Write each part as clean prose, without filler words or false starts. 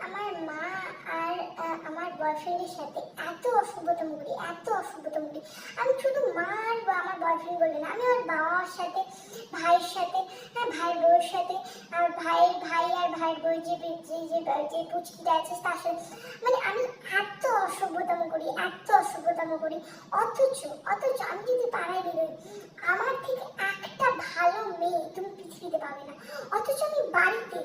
আমার মা আর আমার বয়ফ্রেন্ডের সাথে এত অসভ্যতামি করি, এত অসভ্যতামি করি। আমি শুধু মা আর আমার বয়ফ্রেন্ড বলে না, আমি আমার বাবার সাথে, ভাইয়ের সাথে, ভাইয়ের বউয়ের সাথে, আর ভাই আর ভাইয়ের বউ যে পুচকিটা আছে তার সাথে, মানে আমি এত অসভ্যতামি করি, এত অসভ্যতামি করি। অথচ অথচ আমি যদি পাড়ায় বেরোই, আমার থেকে একটা ভালো মেয়ে তুমি পৃথিবীতে পাবে না। অথচ আমি বাড়িতে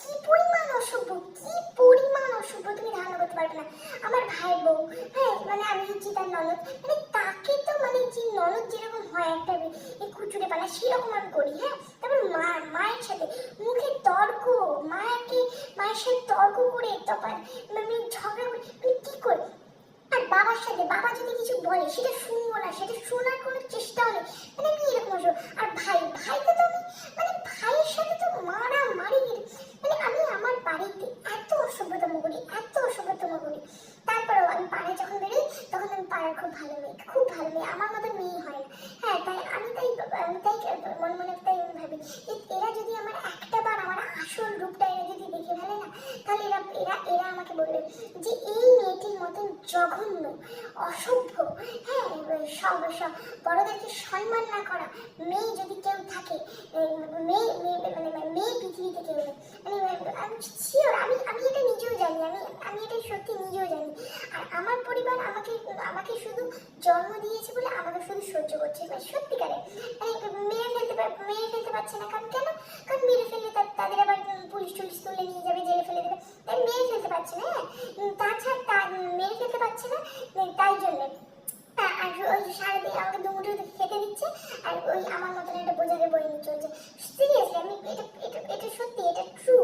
কি পরিমাণ অসভ্য, কি পরিমাণ অসভ্য তুমি ধারণা করতে পারবে না। আমার ভাইয়ের বউ, হ্যাঁ মানে আমি হচ্ছি তার ননদ, মানে তাকে তো মানে যে ননদ যেরকম হয় একটা এই কুচুরে পালা সেরকম আমি করি। হ্যাঁ, তারপর মায়ের সাথে মুখে তর্ক, মায়ের সাথে তর্ক করে তারপর আমি ঝগড়া করি, মানে কি করে। আর বাবার সাথে, বাবা যদি কিছু বলে সেটা শুনবো না, সেটা শোনার কোনো চেষ্টাও নেই, মানে আমি এরকম অসভ্য। আর ভাইকে তো আমি মানে ভাইয়ের সাথে তো মারামারি, মানে আমি আমার বাড়িতে এত অসভ্যতম করি, এত অসভ্যতম করি। তারপরেও আমি পাড়ায় যখন বেরোই তখন আমি পাড়ার খুব ভালো মেয়ে, খুব ভালো মেয়ে, আমার মতো মেয়ে হয় না। হ্যাঁ, তাই মনে মনে তাই আমি ভাবি যে এরা যদি আমার একটা বার আমার আসল রূপটা এরা যদি দেখে ফেলে না, তাহলে এরা আমাকে বলবে যে এই মেয়েটির মতন জঘন্য, অসভ্য, হ্যাঁ সব বড়দেরকে সম্মান না করা মেয়ে যদি কেউ থাকে, মেয়ে পৃথিবীতে কেউ নেই। আমি শিওর, আমি এটা নিজেও জানি, আমি এটা সত্যি নিজেও জানি। আর আমার পরিবার আমাকে শুধু জন্ম দিয়েছে বলে আমাকে শুধু সহ্য করছে, মানে সত্যিকারে মেরে ফেলতে পারছে না। কারণ মেরে ফেললে তাদের আবার পুলিশ টুলিশ তুলে নিয়ে যাবে, জেলে ফেলে দেবে, তাই মেরে ফেলতে পারছে না। হ্যাঁ, তাছাড়া মেরে ফেলতে পারছে না, তাই জন্য। আর ওই সারাদিন আমাকে দুমুঠো খেতে দিচ্ছে, আর ওই আমার মতন একটা বোঝাকে বই নিয়ে চলছে। সিরিয়াসলি আমি এটা সত্যি, এটা ট্রু